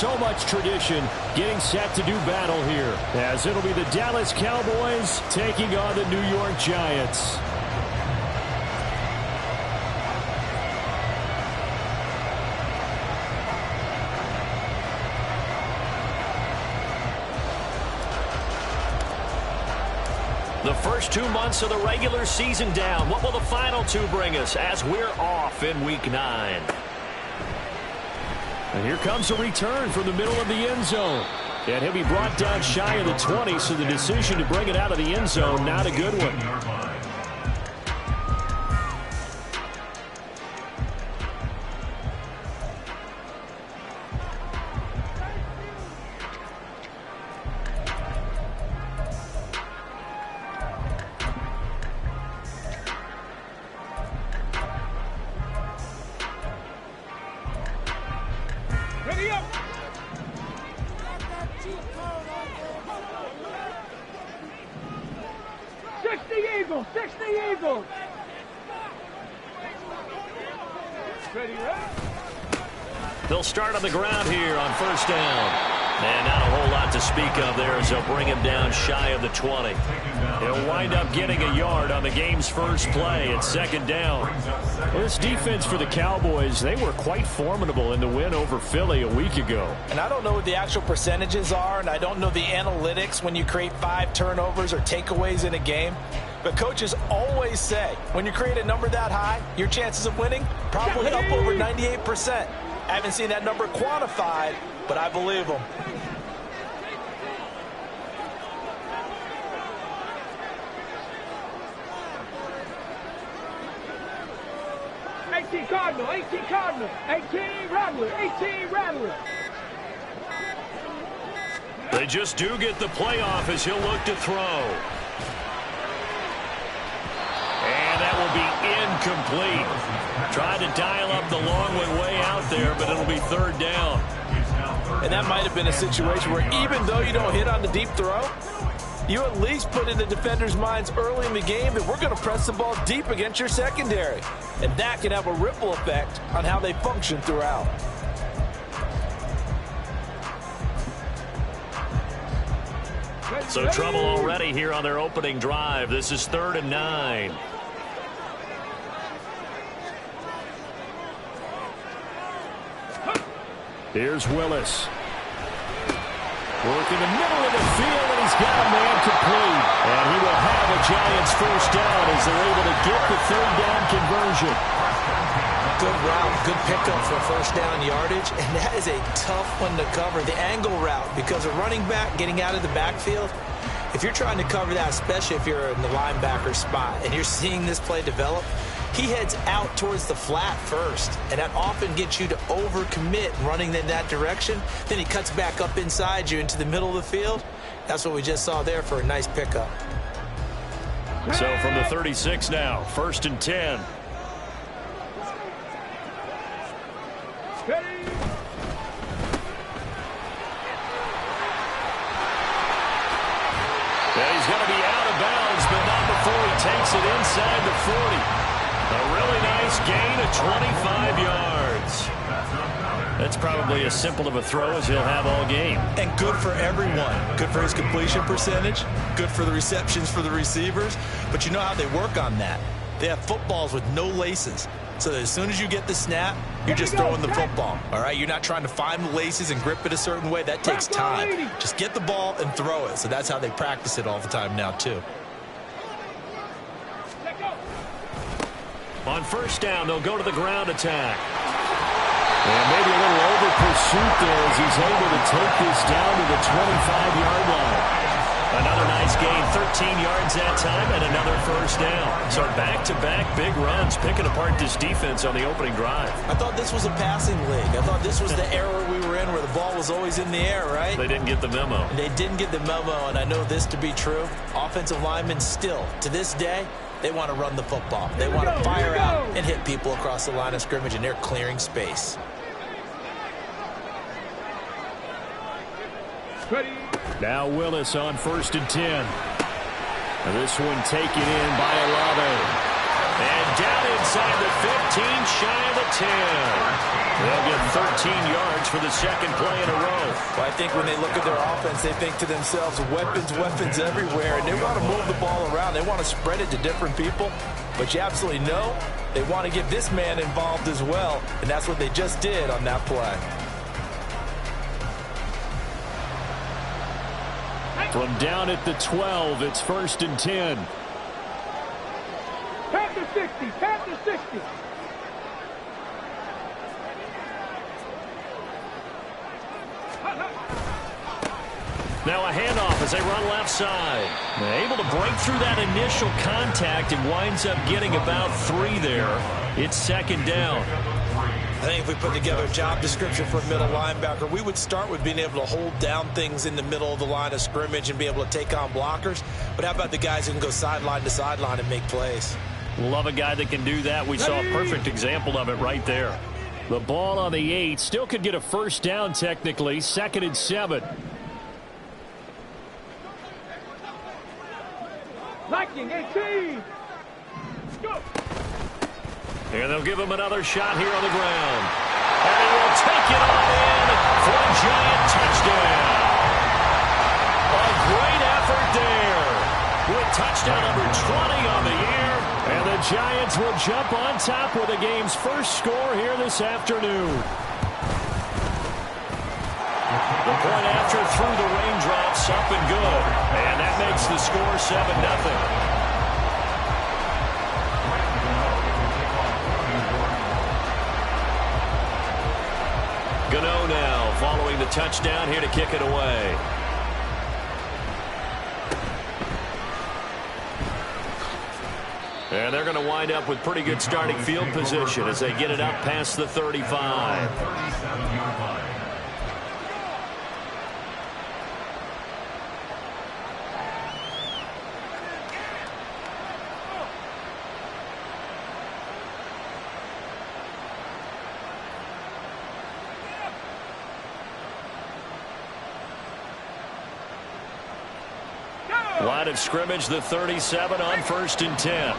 so much tradition getting set to do battle here, as it'll be the Dallas Cowboys taking on the New York Giants. The first 2 months of the regular season down. What will the final 2 bring us as we're off in Week 9? And here comes a return from the middle of the end zone. And he'll be brought down shy of the 20, so the decision to bring it out of the end zone, not a good one. They'll start on the ground here on first down. And not a whole lot to speak of there as they'll bring him down shy of the 20. He'll wind up getting a yard on the game's first play at second down. Well, this defense for the Cowboys, they were quite formidable in the win over Philly a week ago. And I don't know what the actual percentages are, and I don't know the analytics when you create 5 turnovers or takeaways in a game. But coaches always say, when you create a number that high, your chances of winning probably up over 98%. I haven't seen that number quantified, but I believe them. Cardinal, 18 Cardinal, 18 Rattler, 18 Rattler. They just do get the playoff as he'll look to throw. And that will be incomplete. Tried to dial up the long one way out there, but it'll be third down. And that might have been a situation where even though you don't hit on the deep throw, you at least put in the defenders' minds early in the game that we're going to press the ball deep against your secondary. And that can have a ripple effect on how they function throughout. So trouble already here on their opening drive. This is 3rd and 9. Here's Willis. Work in the middle of the field, and he's got a man complete. And he will have a Giants first down as they're able to get the 3rd down conversion. Good route, good pickup for first down yardage, and that is a tough one to cover. The angle route, because a running back getting out of the backfield, if you're trying to cover that, especially if you're in the linebacker spot, and you're seeing this play develop, he heads out towards the flat first, and that often gets you to overcommit running in that direction. Then he cuts back up inside you into the middle of the field. That's what we just saw there for a nice pickup. So from the 36 now, 1st and 10. Yeah, he's going to be out of bounds, but not before he takes it inside the 40. A really nice gain of 25 yards. That's probably as simple of a throw as he'll have all game. And good for everyone. Good for his completion percentage. Good for the receptions for the receivers. But you know how they work on that. They have footballs with no laces. So that as soon as you get the snap, you're just throwing the football. All right, you're not trying to find the laces and grip it a certain way. That takes time. Just get the ball and throw it. So that's how they practice it all the time now, too. On first down, they'll go to the ground attack. And maybe a little over pursuit there as he's able to take this down to the 25-yard line. Another nice gain, 13 yards that time, and another first down. So back-to-back big runs, picking apart this defense on the opening drive. I thought this was a passing league. I thought this was the era we were in where the ball was always in the air, right? They didn't get the memo. They didn't get the memo, and I know this to be true. Offensive linemen still, to this day, they want to run the football. They want to fire out and hit people across the line of scrimmage, and they're clearing space. Now Willis on 1st and 10. And this one taken in by Olave. And down inside the shy of the 10. They'll get 13 yards for the second play in a row. Well, I think when they look at their offense, they think to themselves, weapons everywhere, and they want to move the ball around. They want to spread it to different people, but you absolutely know they want to get this man involved as well, and that's what they just did on that play. From down at the 12, it's 1st and 10. Panther 60, Panther 60. Now a handoff as they run left side. Able to break through that initial contact and winds up getting about 3 there. It's 2nd down. I think if we put together a job description for a middle linebacker, we would start with being able to hold down things in the middle of the line of scrimmage and be able to take on blockers. But how about the guys who can go sideline to sideline and make plays? Love a guy that can do that. We saw a perfect example of it right there. The ball on the 8. Still could get a 1st down technically. 2nd and 7. Lightning 18. Go. And they'll give him another shot here on the ground. And he will take it on in for a giant touchdown. A great effort there. With touchdown number 20 on the year. And the Giants will jump on top with the game's first score here this afternoon. The point after through the raindrops, up and good. And that makes the score 7-0. Gano now following the touchdown here to kick it away. And they're going to wind up with pretty good starting field position as they get it up past the 35. Line of scrimmage, the 37 on 1st and 10.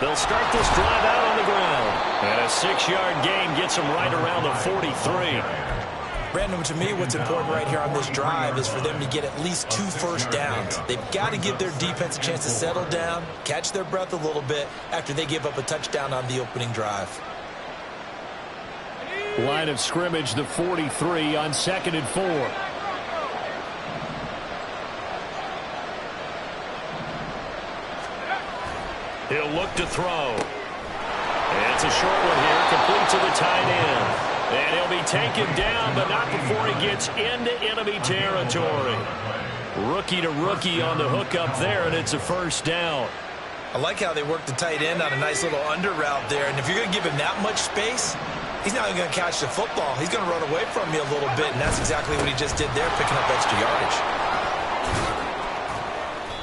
They'll start this drive out on the ground. And a 6-yard gain gets them right around the 43. Brandon, to me, what's important right here on this drive is for them to get at least 2 first downs. They've got to give their defense a chance to settle down, catch their breath a little bit after they give up a touchdown on the opening drive. Line of scrimmage, the 43 on 2nd and 4. He'll look to throw. And it's a short one here, complete to the tight end. And he'll be taken down, but not before he gets into enemy territory. Rookie to rookie on the hook up there, and it's a 1st down. I like how they work the tight end on a nice little under route there. And if you're going to give him that much space, he's not even going to catch the football. He's going to run away from you a little bit, and that's exactly what he just did there, picking up extra yardage.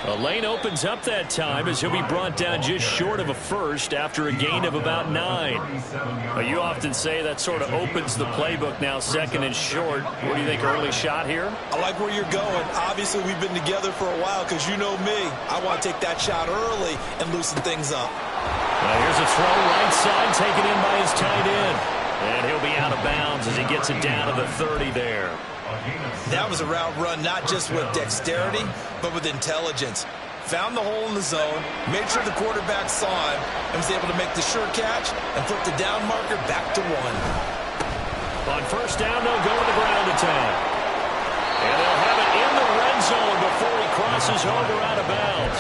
A lane opens up that time as he'll be brought down just short of a 1st after a gain of about 9. You often say that sort of opens the playbook now, 2nd and short. What do you think, early shot here? I like where you're going. Obviously, we've been together for a while because you know me. I want to take that shot early and loosen things up. Here's a throw right side taken in by his tight end. And he'll be out of bounds as he gets it down to the 30 there. That was a route run not just with dexterity, but with intelligence. Found the hole in the zone, made sure the quarterback saw him, and was able to make the sure catch and flip the down marker back to 1. On 1st down, they'll go to the ground attack. And they'll have it in the red zone before he crosses over out of bounds.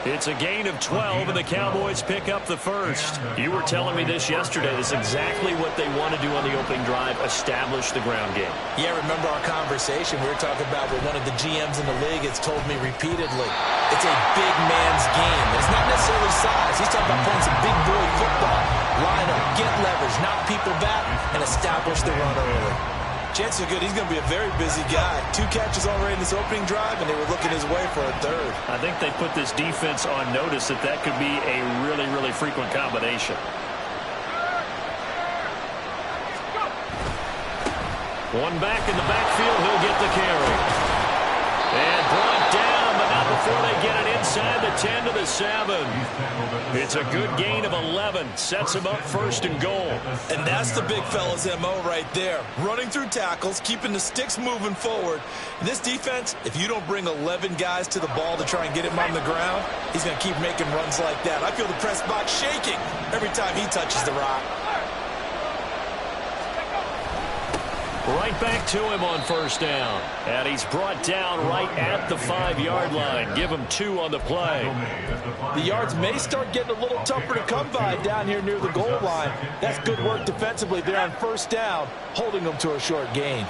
It's a gain of 12, and the Cowboys pick up the 1st. You were telling me this yesterday. This is exactly what they want to do on the opening drive, establish the ground game. Yeah, remember our conversation. We were talking about what one of the GMs in the league has told me repeatedly. It's a big man's game. It's not necessarily size. He's talking about playing some big boy football. Line up, get leverage, knock people back, and establish the run early. Chances are good he's going to be a very busy guy. 2 catches already in this opening drive, and they were looking his way for a 3rd. I think they put this defense on notice that could be a really, really frequent combination. One back in the backfield. He'll get the carry. And brought down, but not before they get it inside the 10 to the 7. It's a good gain of 11. Sets him up first and goal. And that's the big fella's MO right there. Running through tackles, keeping the sticks moving forward. In this defense, if you don't bring 11 guys to the ball to try and get him on the ground, he's going to keep making runs like that. I feel the press box shaking every time he touches the rock. Right back to him on first down. And he's brought down right at the 5-yard line. Give him 2 on the play. The yards may start getting a little tougher to come by down here near the goal line. That's good work defensively there on first down, holding them to a short gain.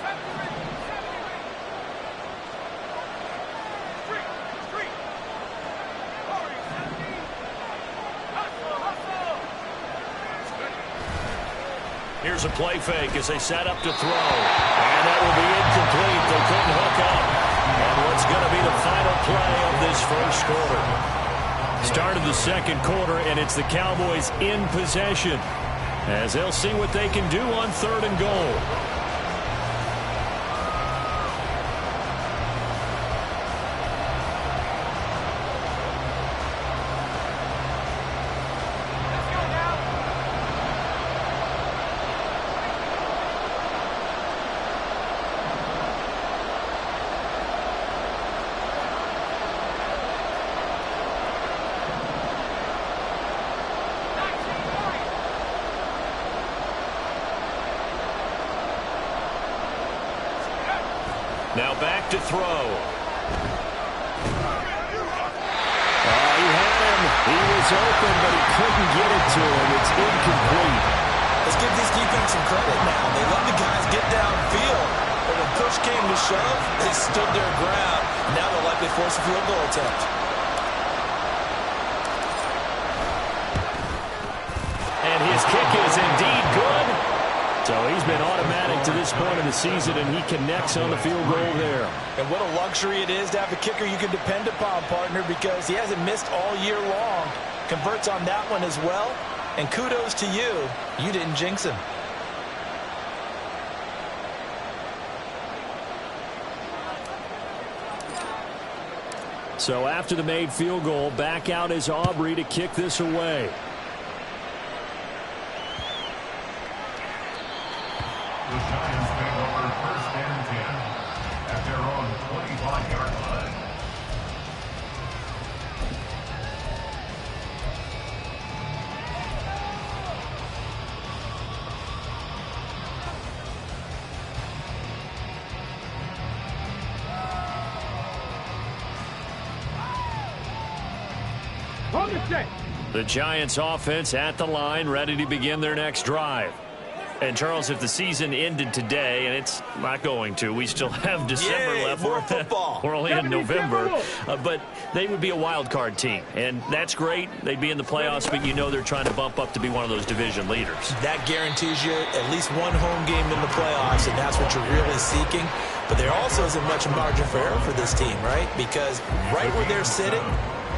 Here's a play fake as they set up to throw. And that will be incomplete. They couldn't hook up. And what's going to be the final play of this first quarter? Start of the second quarter, and it's the Cowboys in possession as they'll see what they can do on 3rd and goal. Now back to throw. He had him. He was open, but he couldn't get it to him. It's incomplete. Let's give this defense some credit now. They let the guys get downfield, but when push came to shove, they stood their ground. Now they'll likely force a field goal attempt. And his kick is indeed good. So he's been automatic to this point of the season, and he connects on the field goal there. And what a luxury it is to have a kicker you can depend upon, partner, because he hasn't missed all year long. Converts on that one as well. And kudos to you. You didn't jinx him. So after the made field goal, back out is Aubrey to kick this away. The Giants take over 1st and 10 at their own 25-yard line. The Giants offense at the line, ready to begin their next drive. And, Charles, if the season ended today, and it's not going to, we still have December left. More football. We're only in November. But they would be a wild card team. And that's great. They'd be in the playoffs, but you know they're trying to bump up to be one of those division leaders. That guarantees you at least one home game in the playoffs, and that's what you're really seeking. But there also isn't much margin for error for this team, right? Because right where they're sitting,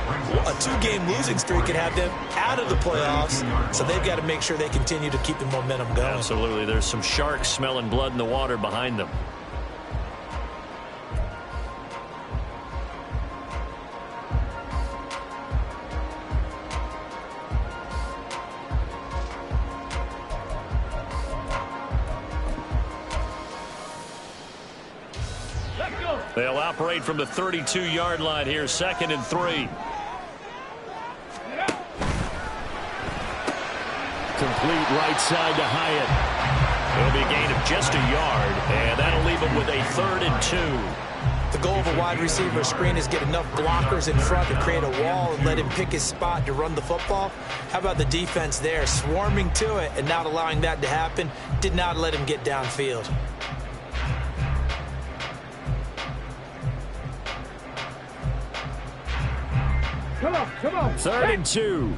a 2-game losing streak could have them out of the playoffs, so they've got to make sure they continue to keep the momentum going. Absolutely. There's some sharks smelling blood in the water behind them. They'll operate from the 32-yard line here, 2nd and 3. Complete right side to Hyatt. It'll be a gain of just a yard, and that'll leave him with a 3rd and 2. The goal of a wide receiver screen is get enough blockers in front to create a wall and let him pick his spot to run the football. How about the defense there, swarming to it and not allowing that to happen? Did not let him get downfield. Come on. 3rd and 2.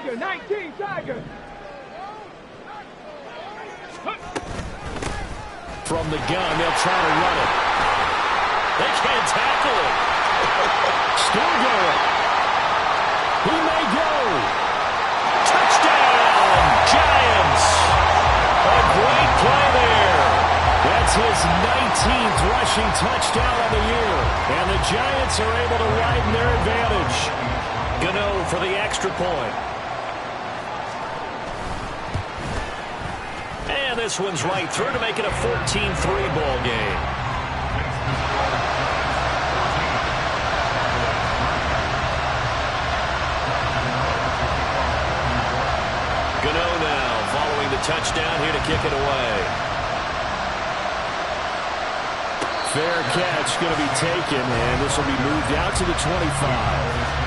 19 Tiger. From the gun, they'll try to run it. They can't tackle it. Still going. He may go. Touchdown, his 19th rushing touchdown of the year. And the Giants are able to widen their advantage. Gano for the extra point. And this one's right through to make it a 14-3 ball game. Gano now following the touchdown here to kick it away. Fair catch going to be taken, and this will be moved out to the 25.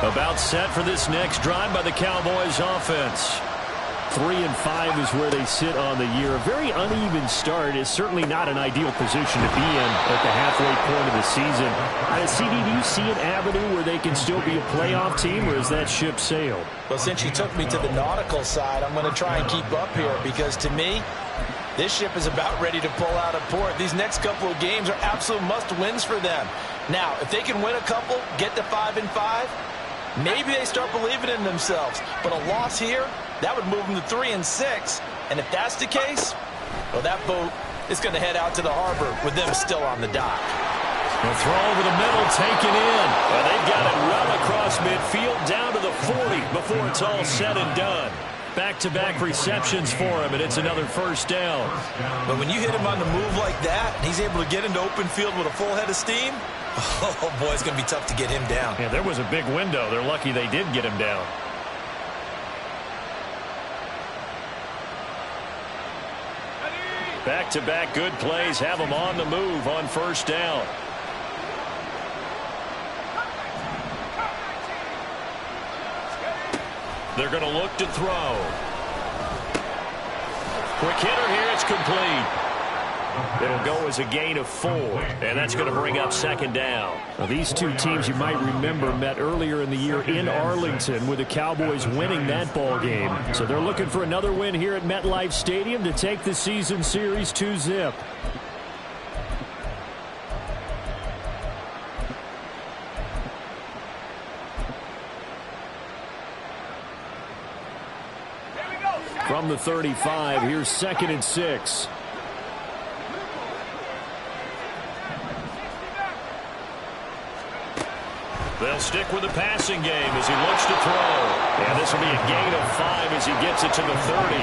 About set for this next drive by the Cowboys offense. 3-5 is where they sit on the year. A very uneven start is certainly not an ideal position to be in at the halfway point of the season. CD, do you see an avenue where they can still be a playoff team, or is that ship sailed? Well, since you took me to the nautical side, I'm going to try and keep up here because to me, this ship is about ready to pull out of port. These next couple of games are absolute must-wins for them. Now, if they can win a couple, get to 5-5, maybe they start believing in themselves. But a loss here, that would move them to 3-6. And if that's the case, well, that boat is going to head out to the harbor with them still on the dock. The throw over the middle taken in. Well, they've got it well across midfield down to the 40 before it's all said and done. Back-to-back receptions for him, and it's another first down. But when you hit him on the move like that, and he's able to get into open field with a full head of steam, oh, boy, it's going to be tough to get him down. Yeah, there was a big window. They're lucky they did get him down. Back-to-back good plays have him on the move on first down. They're going to look to throw. Quick hitter here. It's complete. It'll go as a gain of 4, and that's going to bring up second down. Now, these two teams, you might remember, met earlier in the year in Arlington with the Cowboys winning that ball game. So they're looking for another win here at MetLife Stadium to take the season series 2-zip. From the 35, here's 2nd and 6. They'll stick with the passing game as he looks to throw. And this will be a gain of 5 as he gets it to the 30.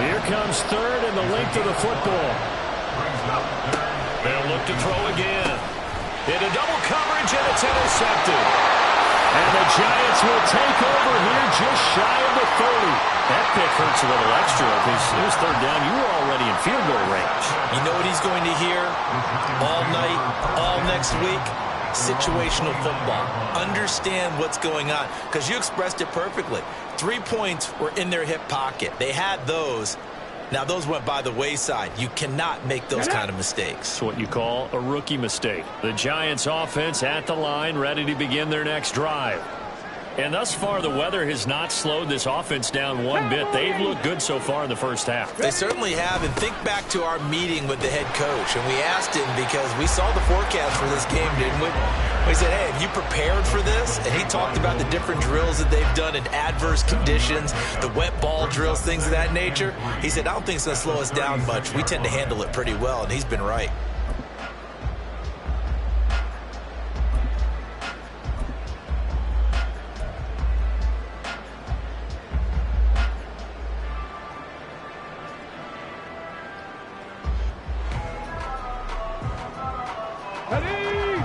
Here comes 3rd and the length of the football. They'll look to throw again. Into double coverage, and it's intercepted. And the Giants will take over here just shy of the 30. That pick hurts a little extra because it was 3rd down. You were already in field goal range. You know what he's going to hear all night, all next week? Situational football. Understand what's going on, because you expressed it perfectly. 3 points were in their hip pocket. They had those. Now, those went by the wayside. You cannot make those kind of mistakes. It's what you call a rookie mistake. The Giants offense at the line, ready to begin their next drive. And thus far, the weather has not slowed this offense down one bit. They've looked good so far in the first half. They certainly have. And think back to our meeting with the head coach. And we asked him, because we saw the forecast for this game, didn't we? We said, hey, have you prepared for this? And he talked about the different drills that they've done in adverse conditions, the wet ball drills, things of that nature. He said, I don't think it's going to slow us down much. We tend to handle it pretty well. And he's been right.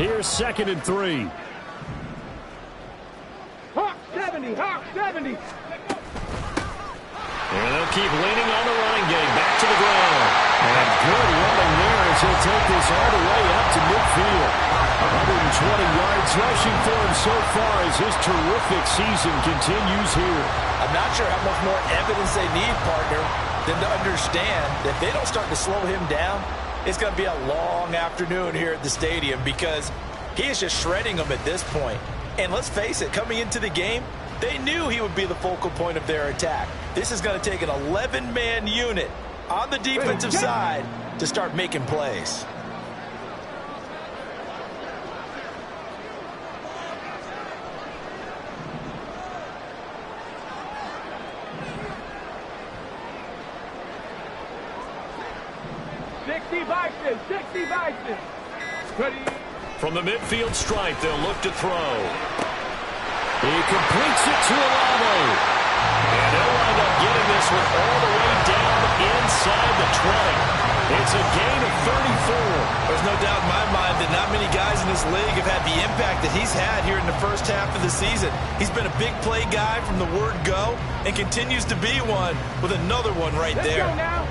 Here's 2nd and 3. Hawk 70, Hawk 70. And they'll keep leaning on the running game. Back to the ground. And good running there as he'll take this all the way up to midfield. 120 yards rushing for him so far as his terrific season continues here. I'm not sure how much more evidence they need, partner, than to understand that if they don't start to slow him down, it's going to be a long afternoon here at the stadium, because he is just shredding them at this point. And let's face it, coming into the game, They knew he would be the focal point of their attack. This is going to take an 11-man unit on the defensive side to start making plays. From the midfield stripe, they'll look to throw. He completes it to Olave. And they'll wind up getting this one all the way down inside the 20. It's a gain of 34. There's no doubt in my mind that not many guys in this league have had the impact that he's had here in the first half of the season. He's been a big play guy from the word go and continues to be one with another one right there. Let's go now.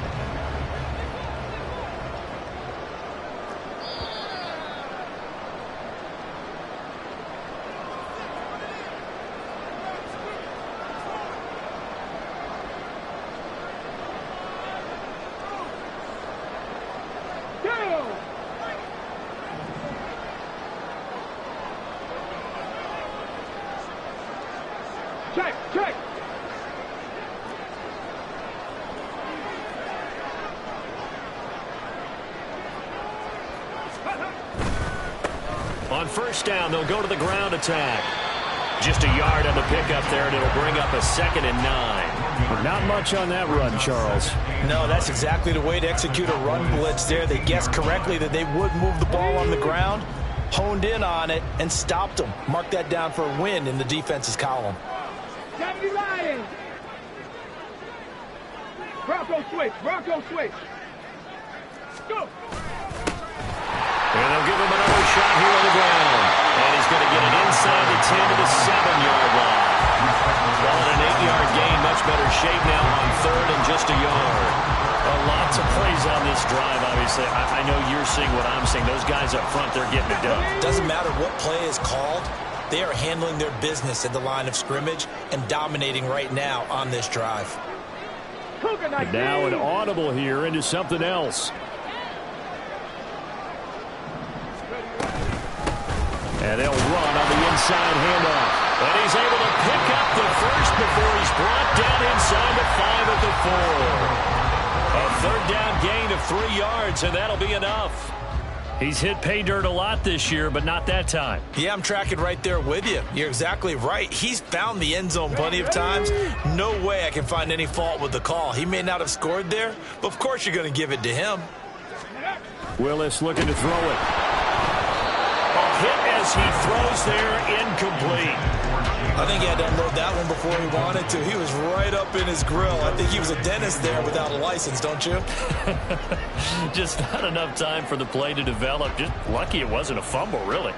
Check, check. On first down, they'll go to the ground attack. Just a yard on the pickup there, and it'll bring up a 2nd and 9. Not much on that run, Charles. No, that's exactly the way to execute a run blitz there. They guessed correctly that they would move the ball on the ground, honed in on it, and stopped them. Mark that down for a win in the defense's column. 70 Lions. Bronco switch, Bronco switch. Go. And they'll give him another shot here on the ground. And he's going to get it inside the 10 to the 7-yard line. Call it an 8-yard gain. Much better shape now on 3rd and just a yard. Lots of plays on this drive, obviously. I know you're seeing what I'm seeing. Those guys up front, they're getting it done. Doesn't matter what play is called. They are handling their business at the line of scrimmage and dominating right now on this drive. And now an audible here into something else. And they'll run on the inside handoff. And he's able to pick up the first before he's brought down inside the 5 at the 4. A 3rd down gain of 3 yards, and that'll be enough. He's hit pay dirt a lot this year, but not that time. Yeah, I'm tracking right there with you. You're exactly right. He's found the end zone plenty of times. No way I can find any fault with the call. He may not have scored there, but of course you're going to give it to him. Willis looking to throw it. A hit as he throws there, incomplete. I think he had to unload that one before he wanted to. He was right up in his grill. I think he was a dentist there without a license, don't you? Just not enough time for the play to develop. Just lucky it wasn't a fumble, really.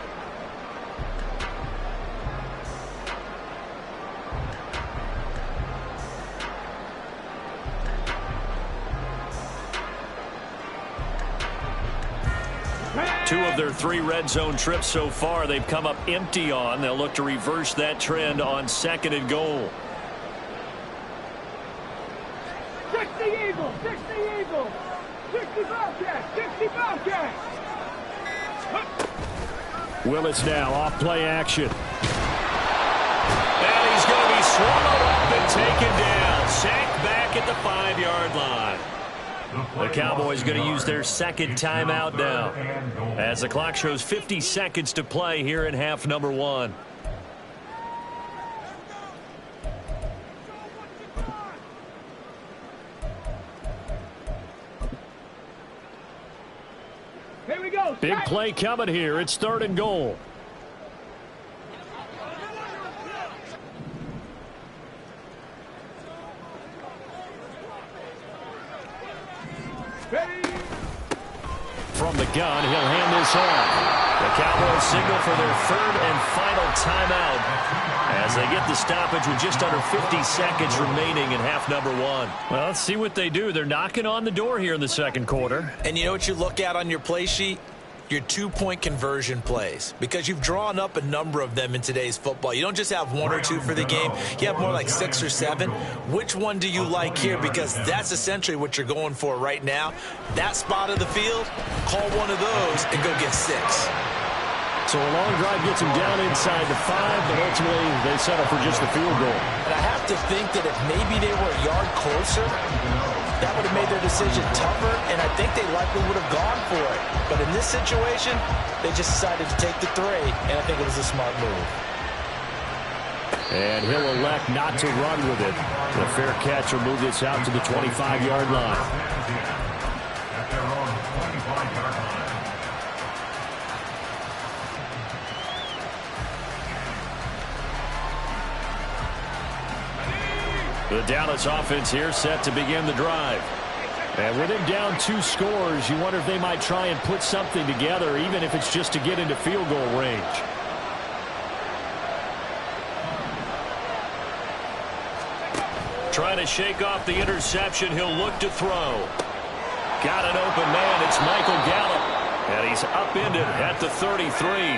Two of their 3 red zone trips so far, they've come up empty on. They'll look to reverse that trend on 2nd and goal. 60 Eagles, 60 Eagles, 60 Bobcats, 60 Bobcats. Willis now off play action. And he's going to be swallowed up and taken down. Sacked back at the 5-yard line. The Cowboys going to use their 2nd timeout now, as the clock shows 50 seconds to play here in half number 1. Here we go. Big play coming here. It's 3rd and goal. From the gun, he'll hand this off. The Cowboys signal for their 3rd and final timeout as they get the stoppage with just under 50 seconds remaining in half number 1. Well, let's see what they do. They're knocking on the door here in the 2nd quarter. And you know what you look at on your play sheet? Your 2-point conversion plays, because you've drawn up a number of them in today's football. You don't just have 1 or 2 for the game. You have more like 6 or 7. Which one do you like here? Because that's essentially what you're going for right now. That spot of the field, call one of those and go get 6. So a long drive gets them down inside the 5, but ultimately they settle for just the field goal. And I have to think that if maybe they were a yard closer, that would have made their decision tougher, and I think they likely would have gone for it. But in this situation, they just decided to take the 3, and I think it was a smart move. And he'll elect not to run with it. The fair catch will move this out to the 25-yard line. At their own 25-yard line. The Dallas offense here set to begin the drive. And with him down 2 scores, you wonder if they might try and put something together, even if it's just to get into field goal range. Trying to shake off the interception. He'll look to throw. Got an open man. It's Michael Gallup. And he's upended at the 33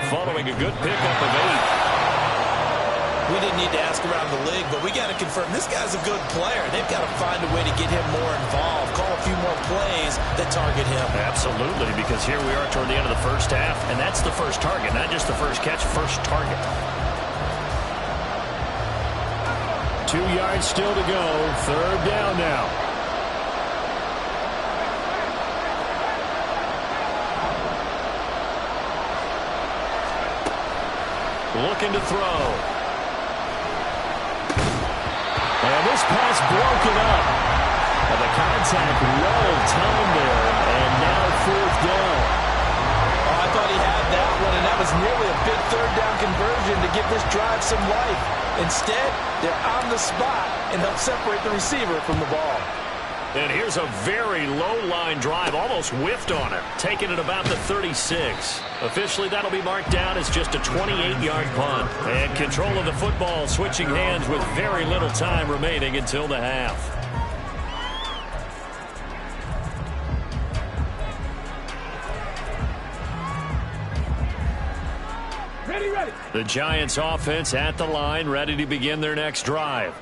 following a good pickup of 8. We didn't need to ask around the league, but we got to confirm this guy's a good player. They've got to find a way to get him more involved, call a few more plays that target him. Absolutely, because here we are toward the end of the first half, and that's the first target, not just the first catch, first target. 2 yards still to go. 3rd down now. Looking to throw. And this pass broken up. And the contact well timed there. And now 4th down. Oh, I thought he had that one, and that was nearly a big 3rd down conversion to give this drive some life. Instead, they're on the spot and help separate the receiver from the ball. And here's a very low-line drive, almost whiffed on it, taking it about the 36. Officially, that'll be marked down as just a 28-yard punt. And control of the football switching hands with very little time remaining until the half. The Giants offense at the line, ready to begin their next drive.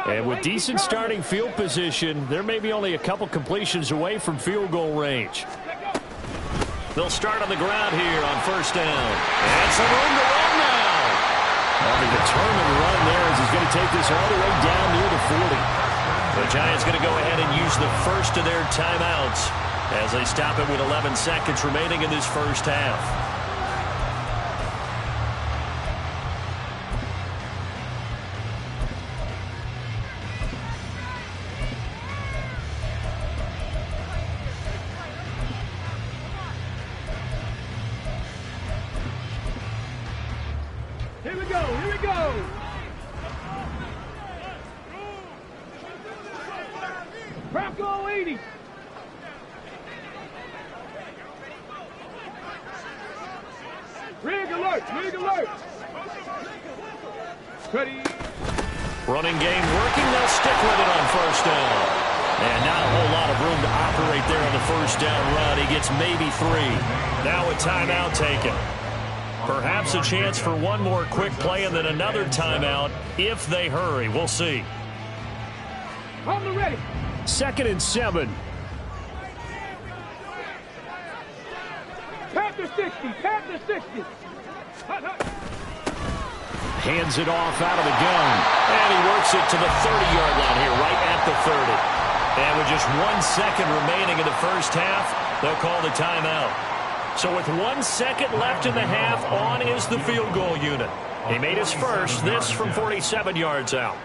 And with decent starting field position, there may be only a couple completions away from field goal range. They'll start on the ground here on 1st down. And some room to run now. The determined run there as he's going to take this all the way down near the 40. The Giants going to go ahead and use the first of their timeouts as they stop it with 11 seconds remaining in this first half. Here we go, here we go. Bronco 80. Rig alert, rig alert. Ready. Running game working. They'll stick with it on 1st down. And not a whole lot of room to operate there on the 1st down run. He gets maybe 3. Now a timeout taken. Perhaps a chance for one more quick play and then another timeout if they hurry. We'll see. On the ready. 2nd and 7. Panther 60, Panther 60. Hut, hut. Hands it off out of the gun. And he works it to the 30-yard line here, right at the 30. And with just 1 second remaining in the first half, they'll call the timeout. So with 1 second left in the half, on is the field goal unit. He made his first, this from 47 yards out.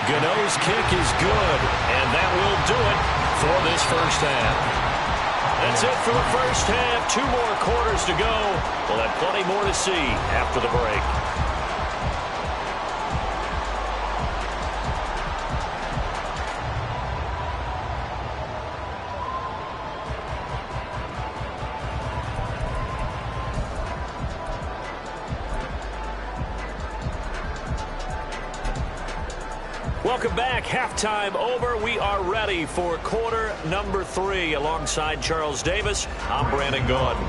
Gano's kick is good, and that will do it for this first half. That's it for the first half. 2 more quarters to go. We'll have plenty more to see after the break. Welcome back. Halftime over. We are ready for quarter number 3. Alongside Charles Davis, I'm Brandon Gordon.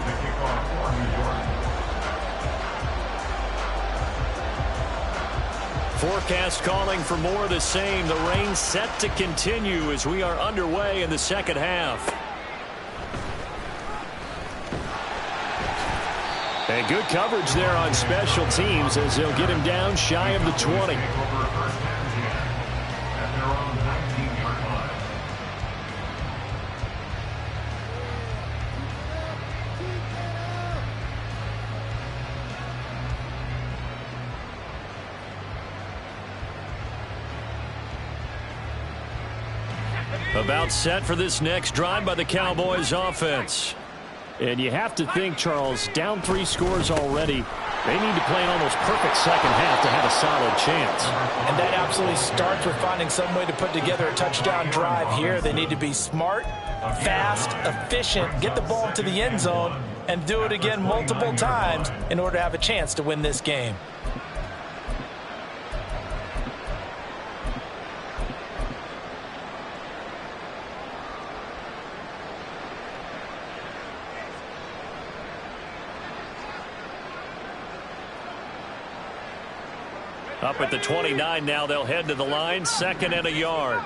Forecast calling for more of the same. The rain set to continue as we are underway in the second half. And good coverage there on special teams as they'll get him down shy of the 20. About set for this next drive by the Cowboys offense. And you have to think, Charles, down 3 scores already. They need to play an almost perfect second half to have a solid chance. And that absolutely starts with finding some way to put together a touchdown drive here. They need to be smart, fast, efficient, get the ball to the end zone, and do it again multiple times in order to have a chance to win this game. Up at the 29 now, they'll head to the line, 2nd and a yard.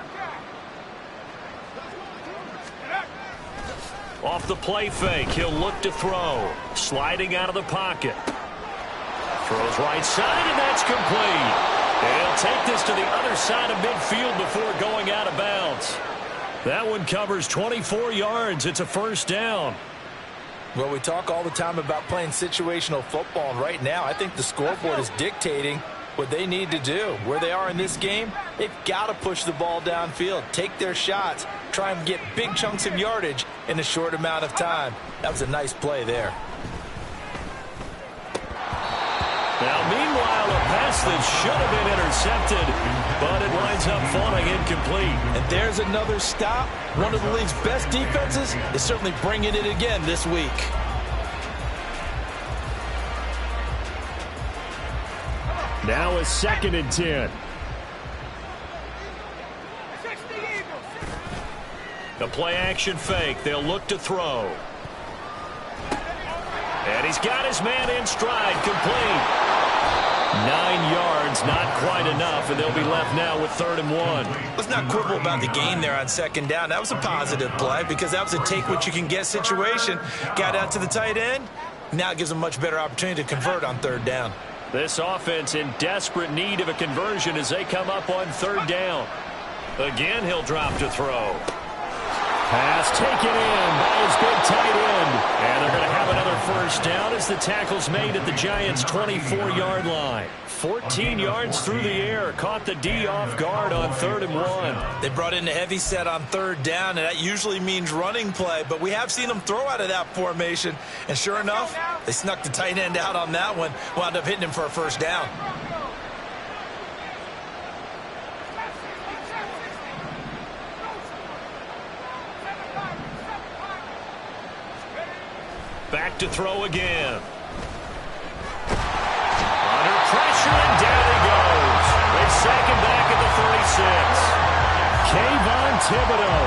Off the play fake, he'll look to throw. Sliding out of the pocket. Throws right side, and that's complete. He'll take this to the other side of midfield before going out of bounds. That one covers 24 yards. It's a first down. Well, we talk all the time about playing situational football, and right now I think the scoreboard is dictating what they need to do. Where they are in this game, they've got to push the ball downfield, take their shots, try and get big chunks of yardage in a short amount of time. That was a nice play there. Now, meanwhile, a pass that should have been intercepted, but it winds up falling incomplete. And there's another stop. One of the league's best defenses is certainly bringing it again this week. Now a 2nd and 10. The play action fake. They'll look to throw. And he's got his man in stride, complete. 9 yards, not quite enough, and they'll be left now with 3rd and 1. Let's not quibble about the gain there on 2nd down. That was a positive play because that was a take-what-you-can-get situation. Got out to the tight end. Now it gives them a much better opportunity to convert on 3rd down. This offense in desperate need of a conversion as they come up on 3rd down. Again, he'll drop to throw. Pass taken in by his big tight end. And they're going to have another first down as the tackle's made at the Giants' 24-yard line. 14 yards through the air. Caught the D off guard on 3rd and 1. They brought in a heavy set on 3rd down, and that usually means running play. But we have seen them throw out of that formation. And sure enough, they snuck the tight end out on that one. Wound up hitting him for a first down. Back to throw again. Under pressure, and down he goes. They sack him back at the 36. Kayvon Thibodeau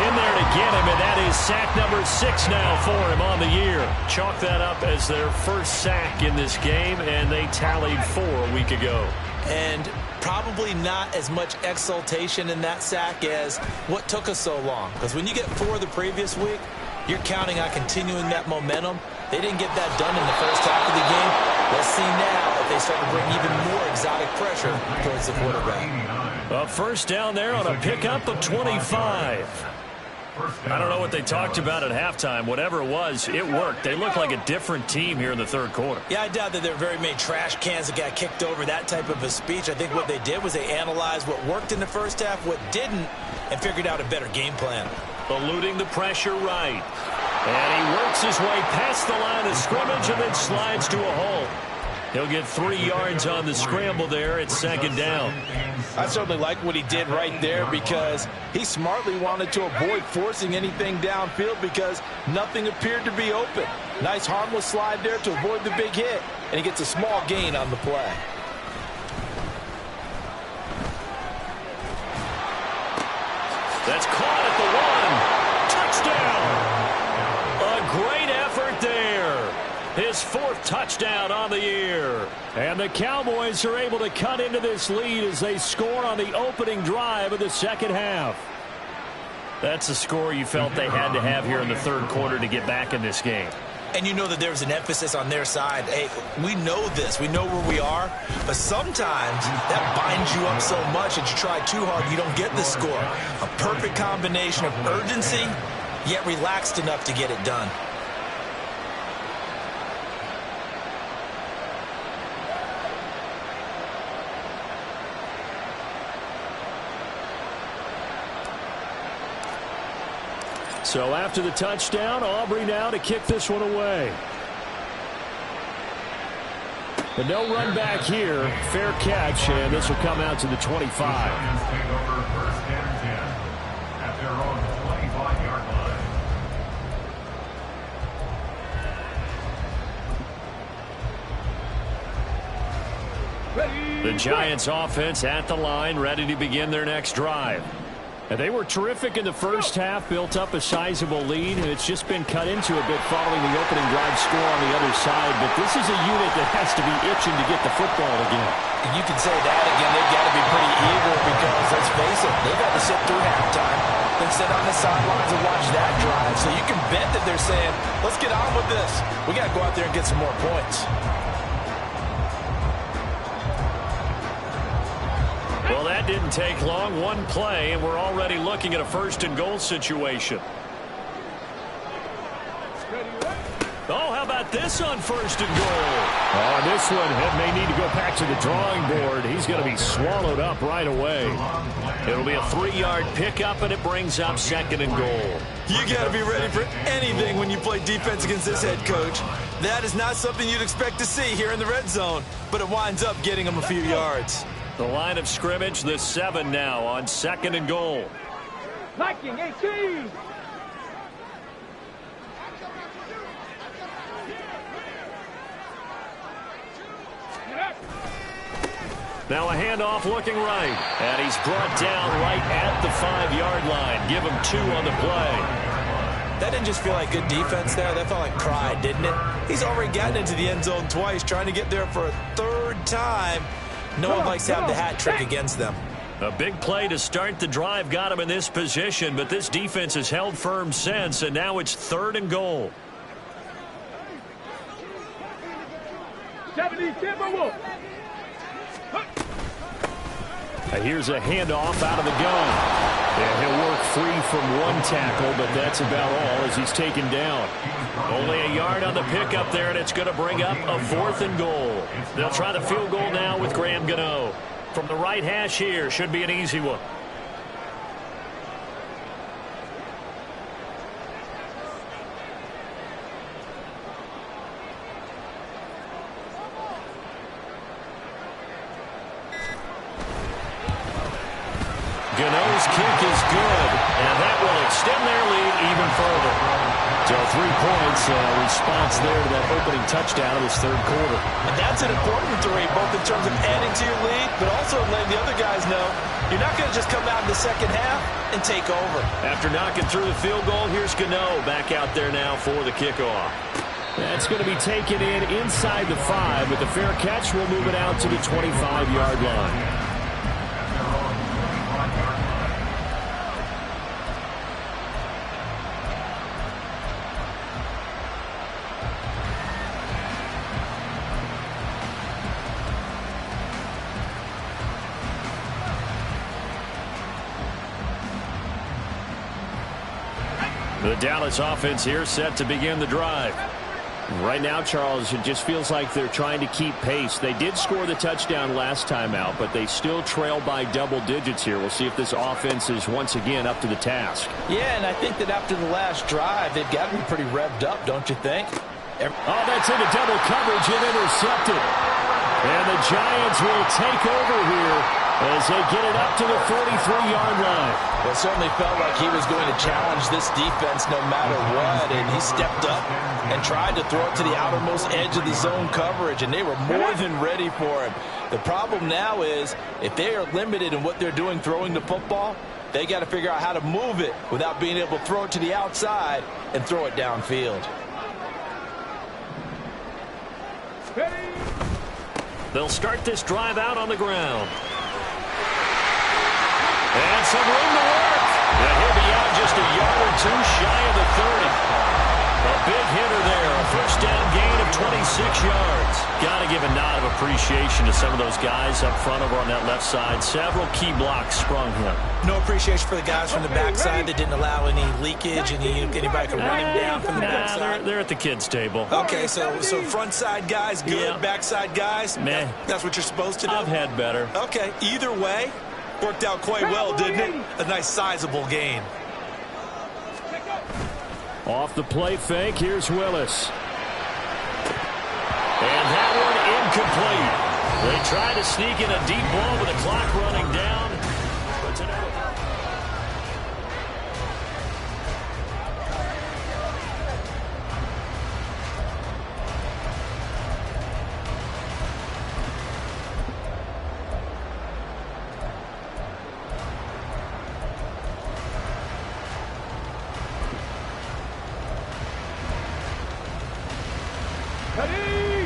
in there to get him, and that is sack number 6 now for him on the year. Chalk that up as their first sack in this game, and they tallied 4 a week ago. And probably not as much exultation in that sack as what took us so long. Because when you get 4 the previous week, you're counting on continuing that momentum. They didn't get that done in the first half of the game. Let's see now if they start to bring even more exotic pressure towards the quarterback. A first down there on a pickup of 25. I don't know what they talked about at halftime. Whatever it was, it worked. They look like a different team here in the 3rd quarter. Yeah, I doubt that there were very many trash cans that got kicked over, that type of a speech. I think what they did was they analyzed what worked in the first half, what didn't, and figured out a better game plan. Eluding the pressure right. And he works his way past the line of scrimmage and then slides to a hole. He'll get 3 yards on the scramble there at 2nd down. I certainly like what he did right there because he smartly wanted to avoid forcing anything downfield because nothing appeared to be open. Nice harmless slide there to avoid the big hit, and he gets a small gain on the play. That's caught at the 1. Touchdown! A great effort there. His 4th touchdown on the year. And the Cowboys are able to cut into this lead as they score on the opening drive of the second half. That's a score you felt they had to have here in the 3rd quarter to get back in this game. And you know that there's an emphasis on their side. Hey, we know this. We know where we are. But sometimes that binds you up so much that you try too hard, you don't get the score. A perfect combination of urgency, yet relaxed enough to get it done. So after the touchdown, Aubrey now to kick this one away. But no run back here. Fair catch, and this will come out to the 25. Giants take over first and 10 at their own 25-yard line. The Giants offense at the line, ready to begin their next drive. And they were terrific in the first half, built up a sizable lead, and it's just been cut into a bit following the opening drive score on the other side. But this is a unit that has to be itching to get the football again. And you can say that again. They've got to be pretty eager because, let's face it, they've had to sit through halftime, then sit on the sidelines and watch that drive. So you can bet that they're saying, let's get on with this. We got to go out there and get some more points. Well, that didn't take long. One play, and we're already looking at a first-and-goal situation. Oh, how about this on first and goal? On this one, Head may need to go back to the drawing board. He's going to be swallowed up right away. It'll be a 3-yard pickup, and it brings up second and goal. You got to be ready for anything when you play defense against this head coach. That is not something you'd expect to see here in the red zone, but it winds up getting him a few yards. The line of scrimmage, the 7 now on second and goal. Liking 18. Now a handoff looking right. And he's brought down right at the 5-yard line. Give him 2 on the play. That didn't just feel like good defense there. That felt like pride, didn't it? He's already gotten into the end zone twice, trying to get there for a 3rd time. No one likes to have the hat trick against them. A big play to start the drive got him in this position, but this defense has held firm since, and now it's 3rd and goal. 70 Timberwolves. Here's a handoff out of the gun. And he'll work free from one tackle, but that's about all as he's taken down. Only a yard on the pickup there, and it's going to bring up a 4th and goal. They'll try the field goal now with Graham Gano. From the right hash here, should be an easy one. Gano's kick is good, and that will extend their lead even further. So 3 points, response there to that opening touchdown of this 3rd quarter. And that's an important 3, both in terms of adding to your lead, but also letting the other guys know you're not going to just come out in the second half and take over. After knocking through the field goal, here's Gano back out there now for the kickoff. That's going to be taken in inside the 5, but the fair catch will move it out to the 25-yard line. The Dallas offense here set to begin the drive. Right now, Charles, it just feels like they're trying to keep pace. They did score the touchdown last time out, but they still trail by double digits here. We'll see if this offense is once again up to the task. Yeah, and I think that after the last drive, they've got to be pretty revved up, don't you think? Oh, that's into double coverage and intercepted. And the Giants will take over here as they get it up to the 43-yard line. Well, it certainly felt like he was going to challenge this defense no matter what, and he stepped up and tried to throw it to the outermost edge of the zone coverage, and they were more than ready for him. The problem now is if they are limited in what they're doing throwing the football, they got to figure out how to move it without being able to throw it to the outside and throw it downfield. They'll start this drive out on the ground. And some room to work. And he'll be out just a yard or 2 shy of the 30. A big hitter there. A first 26 yards. Got to give a nod of appreciation to some of those guys up front over on that left side. Several key blocks sprung him. No appreciation for the guys from the backside that didn't allow any leakage, and anybody could run him down from the backside. They're at the kids' table. Okay, so front side guys good, yeah. Backside guys, meh. That's what you're supposed to do? I've had better. Okay, either way, worked out quite well, didn't it? A nice sizable gain. Off the play fake, here's Willis. And that one incomplete. They try to sneak in a deep ball with the clock running down. Puts it out.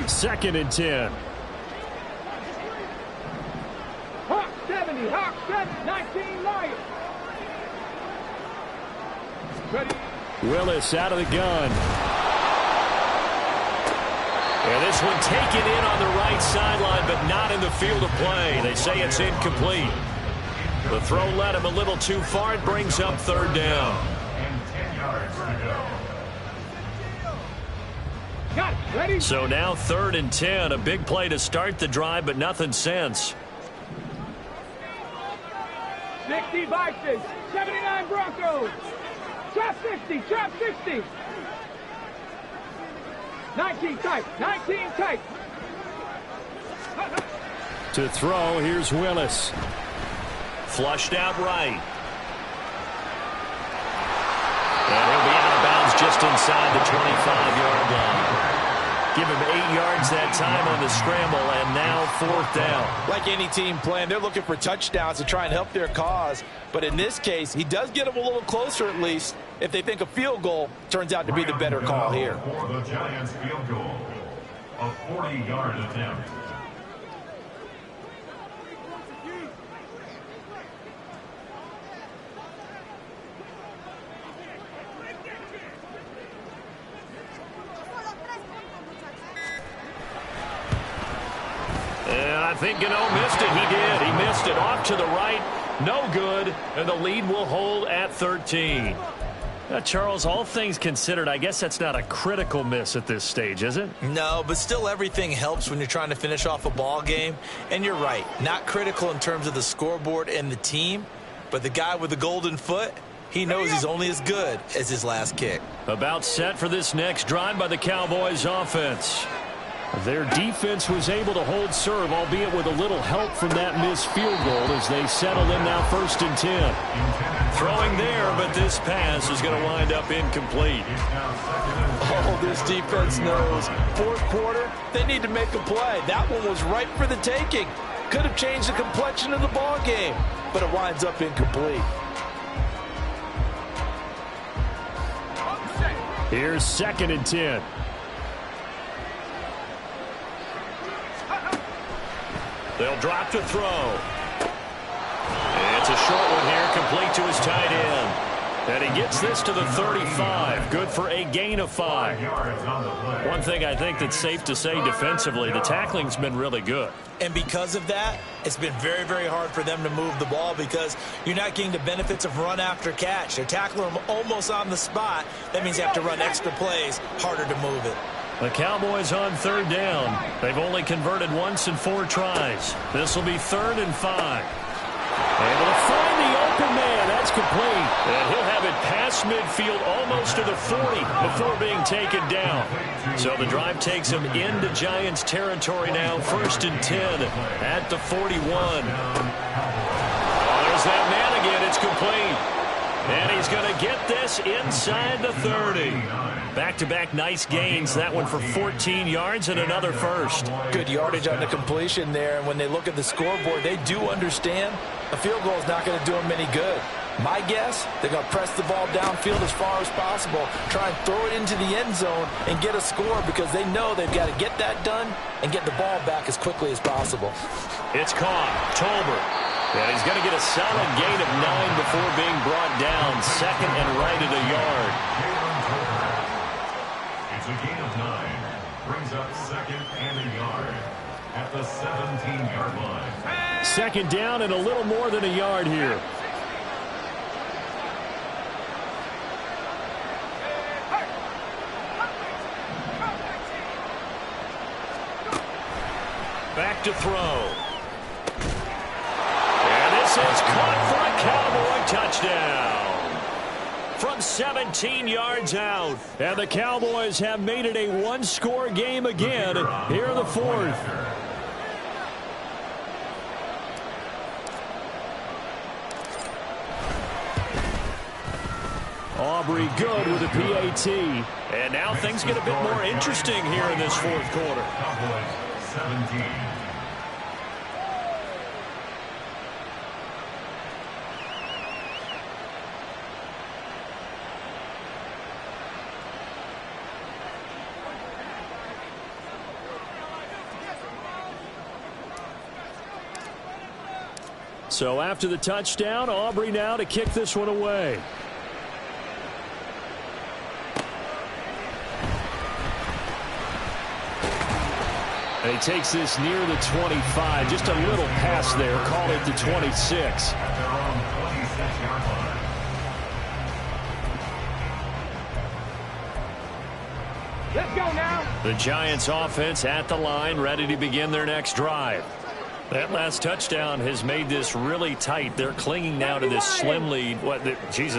Second and 10. Hawk 70, Hawk 7, 19 Lions. Ready. Willis out of the gun. And this one taken in on the right sideline, but not in the field of play. They say it's incomplete. The throw led him a little too far. It brings up third down. And 10 yards to go. Got it. Ready. So now 3rd and 10. A big play to start the drive, but nothing since. 60 Vikings, 79 Broncos. Trap 60, trap 60. 19 tight, 19 tight. To throw, here's Willis. Flushed out right. And he'll be out of bounds just inside the 25-yard line. Give him 8 yards that time on the scramble, and now 4th down. Like any team playing, they're looking for touchdowns to try and help their cause. But in this case, he does get them a little closer at least if they think a field goal turns out to be the better call here. For the Giants field goal, a 40-yard attempt. And I think Gano missed it. He did. He missed it off to the right. No good. And the lead will hold at 13. Now, Charles, all things considered, I guess that's not a critical miss at this stage, is it? No, but still everything helps when you're trying to finish off a ball game. And you're right. Not critical in terms of the scoreboard and the team. But the guy with the golden foot, he knows he's only as good as his last kick. About set for this next drive by the Cowboys offense. Their defense was able to hold serve, albeit with a little help from that missed field goal as they settle in now 1st and 10. Throwing there, but this pass is going to wind up incomplete. Oh, this defense knows. 4th quarter, they need to make a play. That one was ripe for the taking. Could have changed the complexion of the ball game, but it winds up incomplete. Here's 2nd and 10. They'll drop to throw. It's a short one here, complete to his tight end. And he gets this to the 35. Good for a gain of 5. One thing I think that's safe to say defensively, the tackling's been really good. And because of that, it's been very, very hard for them to move the ball because you're not getting the benefits of run after catch. They're tackling them almost on the spot. That means they have to run extra plays, harder to move it. The Cowboys on 3rd down. They've only converted once in 4 tries. This will be 3rd and 5. Able to find the open man. That's complete. And he'll have it past midfield almost to the 40 before being taken down. So the drive takes him into Giants territory now. 1st and 10 at the 41. Oh, there's that man again. It's complete. And he's going to get this inside the 30. Back-to-back nice gains. That one for 14 yards and another first. Good yardage on the completion there. And when they look at the scoreboard, they do understand a field goal is not going to do them any good. My guess, they're going to press the ball downfield as far as possible, try and throw it into the end zone and get a score because they know they've got to get that done and get the ball back as quickly as possible. It's caught. Tolbert. And he's going to get a solid gain of 9 before being brought down. 2nd and right at a yard. It's a gain of 9. brings up second and a yard at the 17-yard line. Second down and a little more than a yard here. Back to throw. And this is caught for a Cowboy touchdown. From 17 yards out. And the Cowboys have made it a one-score game again here in the fourth. Aubrey good with a PAT. And now things get a bit more interesting here in this fourth quarter. Cowboys 17. So after the touchdown, Aubrey now to kick this one away. And he takes this near the 25. Just a little pass there. Call it the 26. At their own 26-yard line. Let's go now. The Giants offense at the line, ready to begin their next drive. That last touchdown has made this really tight. They're clinging now to this slim lead.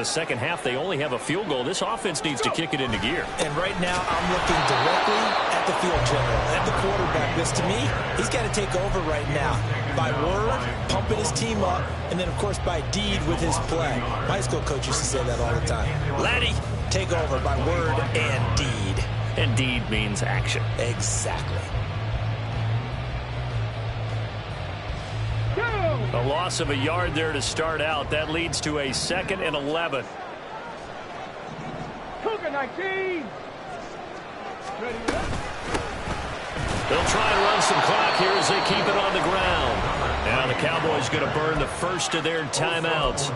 Second half, they only have a field goal. This offense needs to kick it into gear. And right now, I'm looking directly at the field general, at the quarterback. Because to me, he's got to take over right now. By word, pumping his team up, and then, of course, by deed with his play. My high school coach used to say that all the time. Laddie, take over by word and deed. And deed means action. Exactly. A loss of a yard there to start out. That leads to a 2nd and 11. Cougar 19. Ready up. They'll try and run some clock here as they keep it on the ground. Now the Cowboys going to burn the first of their timeouts.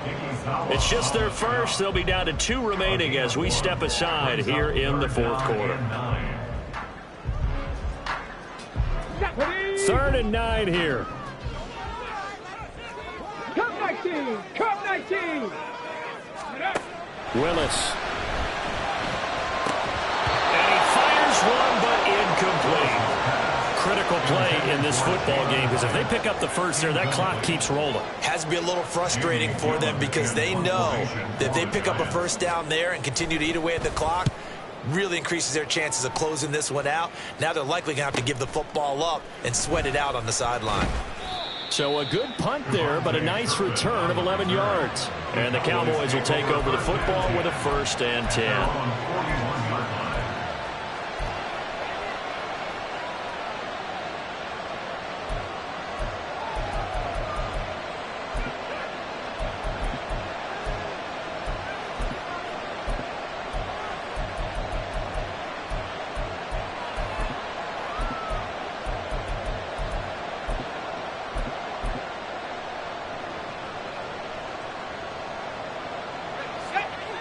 It's just their first. They'll be down to 2 remaining as we step aside here in the fourth quarter. 3rd and 9 here. Cup 19. Cup 19. Willis. And he fires one, but incomplete. Critical play in this football game, because if they pick up the first there, that clock keeps rolling. Has to be a little frustrating for them because they know that if they pick up a first down there and continue to eat away at the clock, really increases their chances of closing this one out. Now they're likely going to have to give the football up and sweat it out on the sideline. So a good punt there, but a nice return of 11 yards. And the Cowboys will take over the football with a 1st and 10.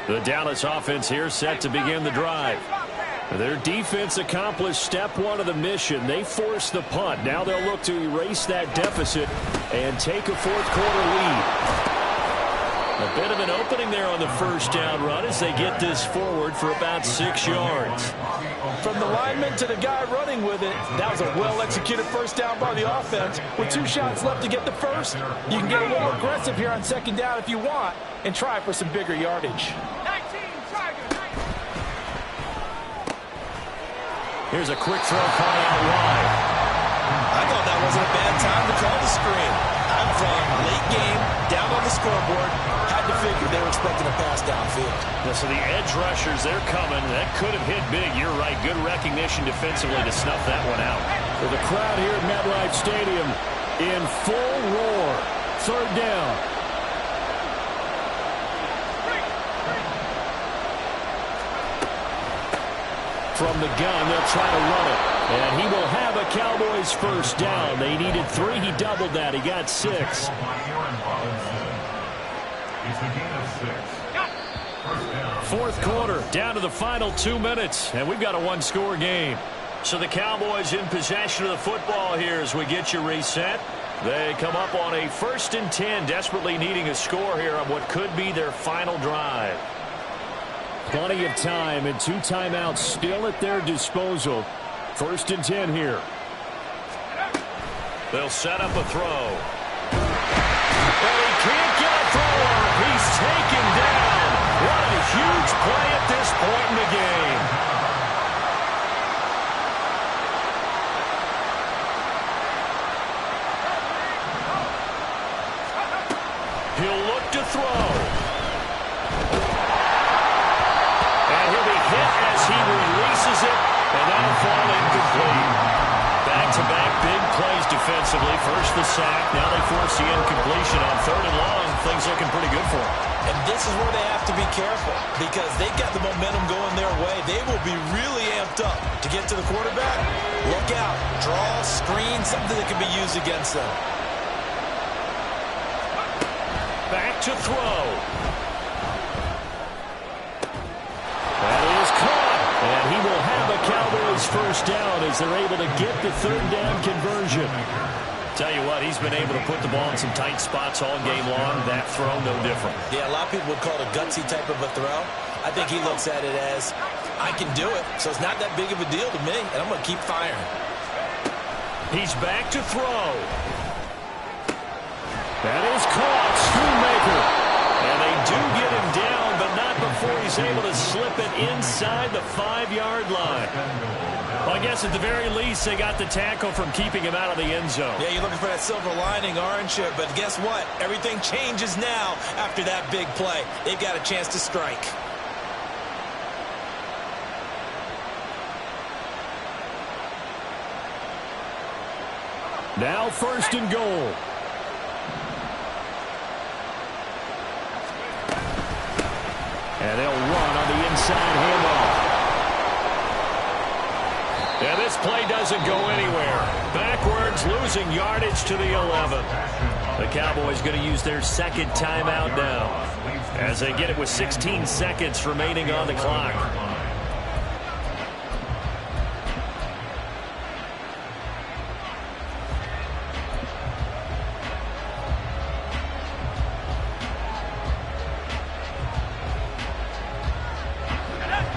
The Dallas offense here set to begin the drive. Their defense accomplished step 1 of the mission. They forced the punt. Now they'll look to erase that deficit and take a fourth quarter lead. A bit of an opening there on the first down run as they get this forward for about 6 yards. From the lineman to the guy running with it, that was a well-executed first down by the offense. With 2 shots left to get the first, you can get a little aggressive here on second down if you want and try for some bigger yardage. 19. Tiger. 19. Here's a quick throw coming out wide. I thought that wasn't a bad time to call the screen. I'm from late game, down on the scoreboard. Had to figure they were expecting a pass downfield. So the edge rushers, they're coming. That could have hit big. You're right. Good recognition defensively to snuff that one out. With the crowd here at MetLife Stadium in full roar. 3rd down. From the gun, they'll try to run it. And he will have a Cowboys first down. They needed 3. He doubled that. He got 6. It's a gain of 6. First down. Fourth quarter, down to the final 2 minutes. And we've got a one-score game. So the Cowboys in possession of the football here as we get you reset. They come up on a 1st and 10, desperately needing a score here on what could be their final drive. Plenty of time and 2 timeouts still at their disposal. 1st and 10 here. They'll set up a throw. But he can't get a throw off. He's taken down. What a huge play at this point in the game. He'll look to throw. And he'll be hit as he releases it, and that'll fall incomplete. Back-to-back big plays defensively. First the sack, now they force the incompletion on 3rd and long. Things looking pretty good for them. And this is where they have to be careful because they've got the momentum going their way. They will be really amped up to get to the quarterback. Look out. Draw, screen, something that can be used against them. Back to throw. That is caught. And he will have a Cowboys 1st down as they're able to get the 3rd down conversion. Tell you what, he's been able to put the ball in some tight spots all game long. That throw, no different. Yeah, a lot of people would call it a gutsy type of a throw. I think he looks at it as, I can do it, so it's not that big of a deal to me, and I'm going to keep firing. He's back to throw. That is caught. Schoonmaker. And they do get him down, but not before he's able to slip it inside the 5-yard line. Well, I guess at the very least, they got the tackle from keeping him out of the end zone. Yeah, you're looking for that silver lining, aren't you? But guess what? Everything changes now after that big play. They've got a chance to strike. Now 1st and goal. And they'll run on the inside handoff. Yeah, this play doesn't go anywhere. Backwards, losing yardage to the 11. The Cowboys going to use their 2nd timeout now as they get it with 16 seconds remaining on the clock.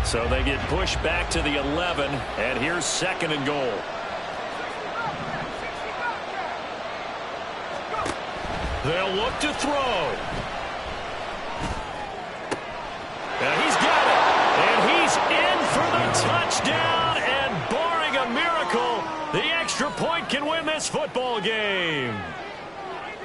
So they get pushed back to the 11, and here's 2nd and goal. They'll look to throw. And he's got it. And he's in for the touchdown, and barring a miracle, the extra point can win this football game.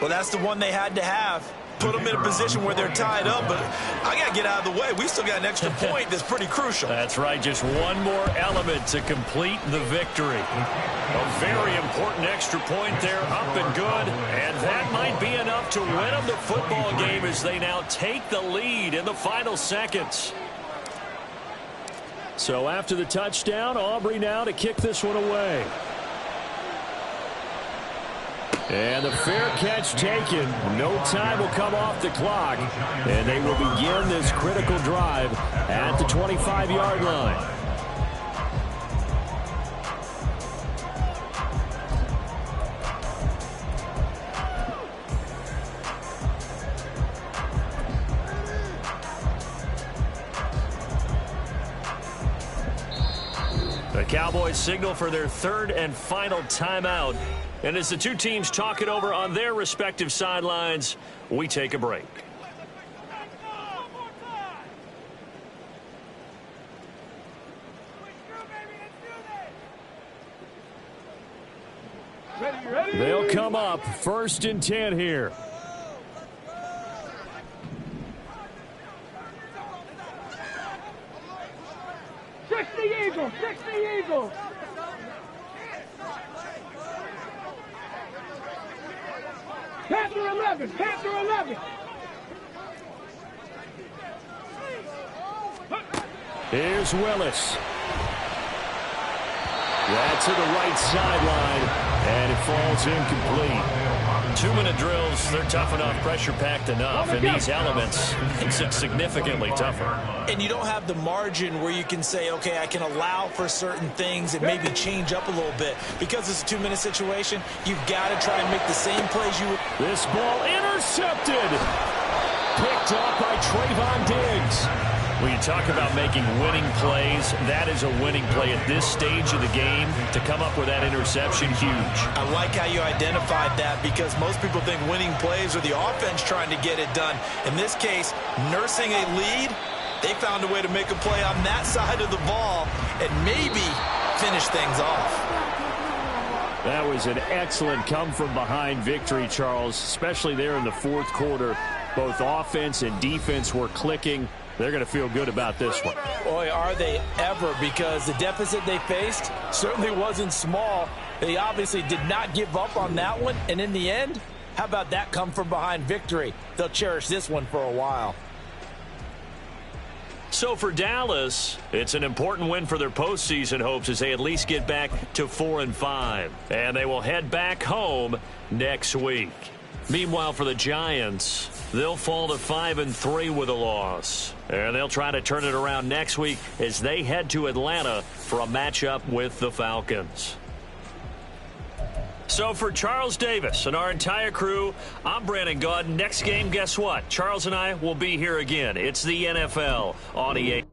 Well, that's the one they had to have. Put them in a position where they're tied up, but I got to get out of the way. We still got an extra point that's pretty crucial. That's right. Just one more element to complete the victory. A very important extra point there, up and good, and that might be enough to win them the football game as they now take the lead in the final seconds. So after the touchdown, Aubrey now to kick this one away. And the fair catch taken. No time will come off the clock. And they will begin this critical drive at the 25-yard line. The Cowboys signal for their 3rd and final timeout. And as the two teams talk it over on their respective sidelines, we take a break. They'll come up 1st and 10 here. Six the Eagles! Six the Eagles! Panther 11! Panther 11! Here's Willis. That's to the right sideline, and it falls incomplete. 2-minute drills, they're tough enough, pressure-packed enough. And these elements makes it significantly tougher. And you don't have the margin where you can say, okay, I can allow for certain things and maybe change up a little bit. Because it's a 2-minute situation, you've got to try and make the same plays you would. This ball intercepted. Picked up by Trayvon Diggs. When you talk about making winning plays, that is a winning play at this stage of the game. To come up with that interception, huge. I like how you identified that, because most people think winning plays are the offense trying to get it done. In this case, nursing a lead, they found a way to make a play on that side of the ball and maybe finish things off. That was an excellent come-from-behind victory, Charles, especially there in the fourth quarter. Both offense and defense were clicking. They're going to feel good about this one. Boy, are they ever, because the deficit they faced certainly wasn't small. They obviously did not give up on that one, and in the end, how about that come-from-behind victory? They'll cherish this one for a while. So for Dallas, it's an important win for their postseason hopes as they at least get back to 4-5. And they will head back home next week. Meanwhile, for the Giants, they'll fall to 5-3 with a loss. And they'll try to turn it around next week as they head to Atlanta for a matchup with the Falcons. So for Charles Davis and our entire crew, I'm Brandon Gaudin. Next game, guess what? Charles and I will be here again. It's the NFL on EA.